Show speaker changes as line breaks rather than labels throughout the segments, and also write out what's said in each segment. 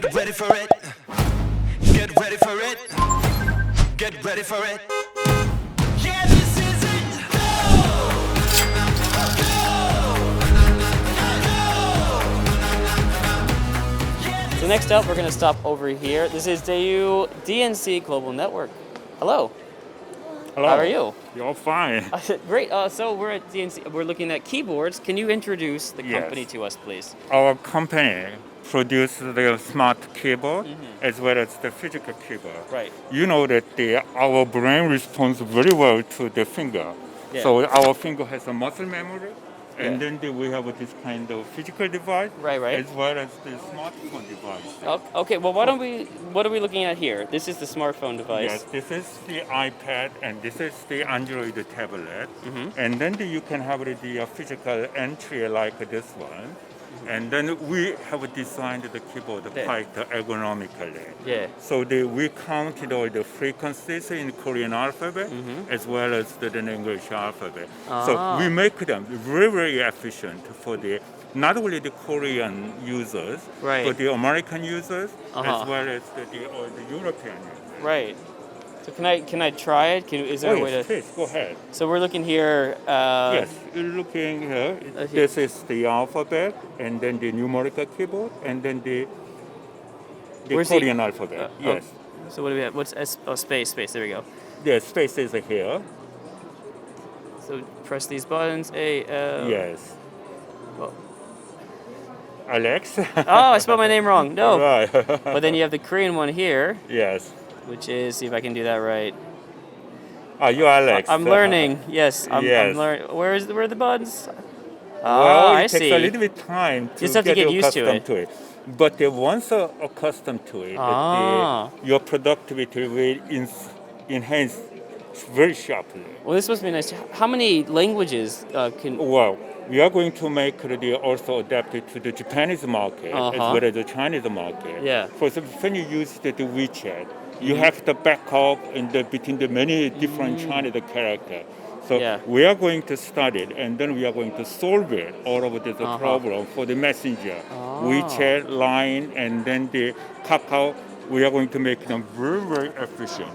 Get ready for it. Get ready for it. Get ready for it. Yeah, this is it. Go! Go!
So next up, we're going to stop over here. This is Deudnc Hello.
Hello.
How are you?
You're fine.
Great. So we're at DNC. We're looking at keyboards. Can you introduce the
Yes.
company to us, please?
Our company produces the smart keyboard as well as the physical keyboard.
Right.
You know that our brain responds very well to the finger.
Yeah.
So our finger has a muscle memory, and
Yeah.
then we have this kind of physical device,
Right.
as well as the smartphone device.
Okay. Well, what are we looking at here? This is the smartphone device.
Yes, this is the iPad and this is the Android tablet. And then you can have the physical entry like this one. And then we have designed the keyboard
Yeah.
quite ergonomically.
Yeah.
So we counted all the frequencies in Korean alphabet as well as the English alphabet. So we make them very, very efficient for not only the Korean users,
Right.
but the American users
Uh-huh.
as well as the European users.
Right. So can I try it? Is there a way to?
Please, go ahead.
So we're looking here.
Yes, you're looking here.
here.
This is the alphabet, and then the numerical keyboard, and then the
Where's the-
Korean alphabet. Yes.
So what do we have? What's S? Oh, space. There we go.
The spaces are here.
So press these buttons. A. L.
Yes.
Oh.
Alex.
Oh, I spelled my name wrong. No.
Right.
But then you have the Korean one here,
Yes.
which is, see if I can do that right.
You Alex.
I'm learning. Yes, I'm
Yes.
learning. Where are the buttons?
Well,
I
it takes
see.
a little bit time to
Just have to get used to
accustomed to it. But once accustomed to it, your productivity will enhance very sharply.
Well, this must be nice. How many languages can?
Well, we are going to make it also adapted to the Japanese market as well as the Chinese market.
Yeah.
For example, when you use the WeChat, you have to back up between the many different Chinese characters. So
Yeah.
we are going to study it, and then we are going to solve it all of this problem for the messenger, WeChat, Line, and then the Kakao. We are going to make them very, very efficient.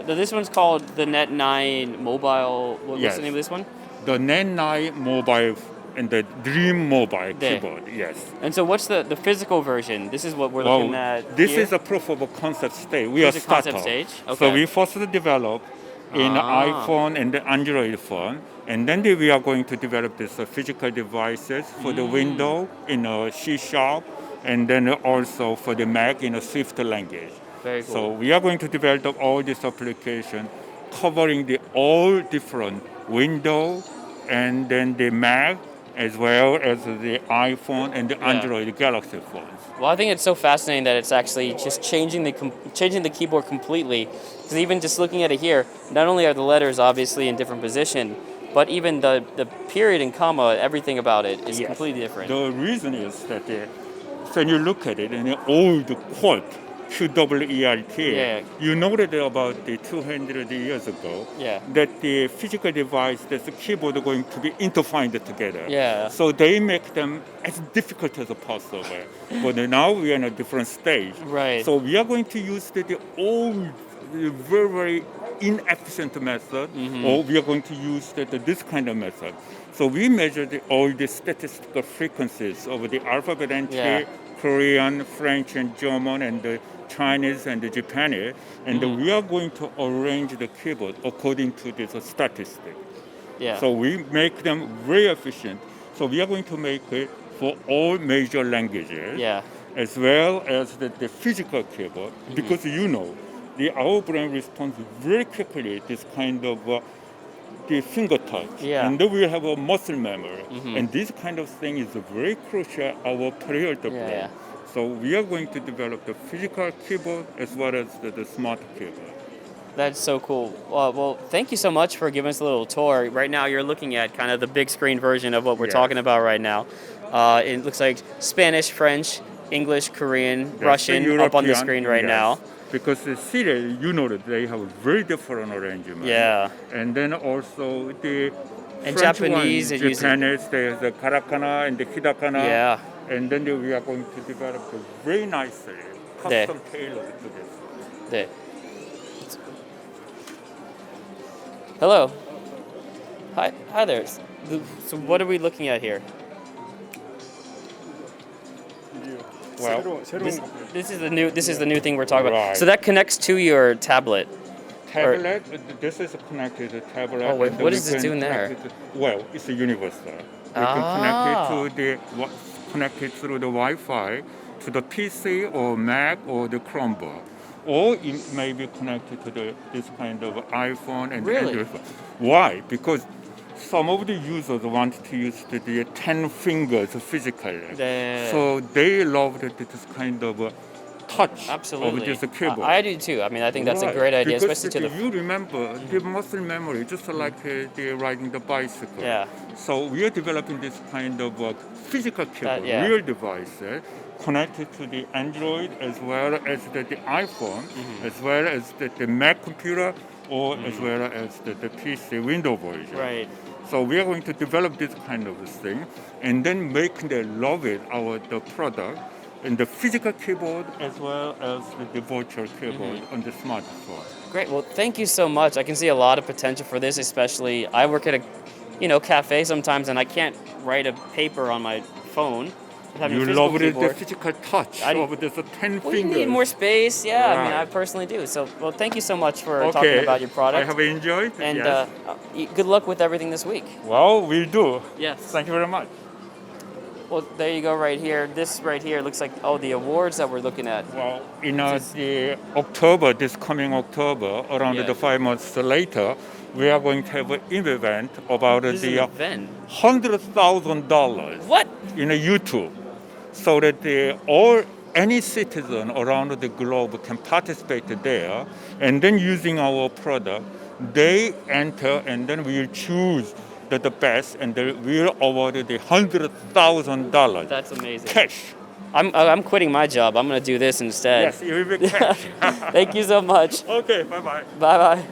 This one's called the Net9 mobile. What's
Yes.
the name of this one?
The Net9 mobile and the Dream mobile
There.
keyboard, yes.
And so what's the physical version? This is what we're looking at.
This
here?
is a proof of a concept stage. We are
This is a concept
startup.
stage?
So
Okay.
we first develop in iPhone and the Android phone, and then we are going to develop this physical devices for the Windows in C#, and then also for the Mac in a Swift language.
Very cool.
So we are going to develop all this application covering all different Windows and then the Mac as well as the iPhone and the Android Galaxy phones.
Well, I think it's so fascinating that it's actually just changing the keyboard completely. Because even just looking at it here, not only are the letters obviously in different position, but even the period and comma, everything about it is completely different.
The reason is that when you look at it in the old QWERT, QWERT,
Yeah.
you noted about the 200 years ago
Yeah.
that the physical device, that's the keyboard going to be intertwined together.
Yeah.
So they make them as difficult as possible. But now we are in a different stage.
Right.
So we are going to use the old, very, very inefficient method, or we are going to use this kind of method. So we measured all the statistical frequencies of the alphabet entry,
Yeah.
Korean, French, and German, and the Chinese and the Japanese, and we are going to arrange the keyboard according to this statistic.
Yeah.
So we make them very efficient. So we are going to make it for all major languages,
Yeah.
as well as the physical keyboard, because our brain responds very quickly this kind of the finger touch,
Yeah.
and then we have a muscle memory, and this kind of thing is very crucial our parietal brain.
Yeah.
So we are going to develop the physical keyboard as well as the smart keyboard.
That's so cool. Well, thank you so much for giving us a little tour. Right now, you're looking at kind of the big screen version of what we're
Yes.
talking about right now. It looks like Spanish, French, English, Korean,
That's
Russian
the
up on the
European,
screen right
yes.
now.
Because the Syria, that they have a very different arrangement.
Yeah.
And then also the
And
French
Japanese
one,
are using-
Japanese, there's the katakana and the hitakana.
Yeah.
And then we are going to develop it very nicely.
네.
custom tailored to this.
네. Hello. Hi there. So what are we looking at here?
Well,
This is the new thing we're talking about.
Right.
So that connects to your tablet.
tablet, this is connected to tablet.
Oh, wait,
and
what
we
is this
can
doing there?
connect it to- well, it's a universal. We
Ah.
can connect it through the Wi-Fi to the PC or Mac or the Chromebook. Or it may be connected to this kind of iPhone and
Really?
Android phone. Why? Because some of the users want to use the 10 fingers physically.
네.
So they love this kind of touch
Absolutely.
of this keyboard.
I do too. I mean, I think that's a
Right,
great idea,
because
especially to the.
you remember the muscle memory, just like the riding the bicycle.
Yeah.
So we are developing this kind of physical keyboard,
yeah.
real device, connected to the Android as well as the iPhone, as well as the Mac computer, or as well as the PC Windows version.
Right.
So we are going to develop this kind of thing, and then make them love it, the product, in the physical keyboard as well as the virtual keyboard on the smartphone.
Great. Well, thank you so much. I can see a lot of potential for this, especially I work at a cafe sometimes and I can't write a paper on my phone. Having a
You
physical
love it, the
keyboard.
physical touch
I-
of this 10
Well, you
fingers.
need more space. Yeah, I mean, I
Right.
personally do. So, well, thank you so much for talking about your product.
I have enjoyed.
and
yes.
good luck with everything this week.
Well, we'll do.
Yes.
Thank you very much.
Well, there you go right here. This right here looks like, the awards that we're looking at.
Well, in
This
the October, this coming October, around
Yeah.
the 5 months later, we are going to have an event about
This is an
the
event.
$100,000
What?
in a YouTube, so that any citizen around the globe can participate there, and then using our product, they enter, and then we'll choose the best, and then we'll award the $100,000
That's amazing.
cash.
I'm quitting my job. I'm gonna do this instead.
Yes, it will be cash.
Thank you so much.
Okay, bye bye.
Bye bye.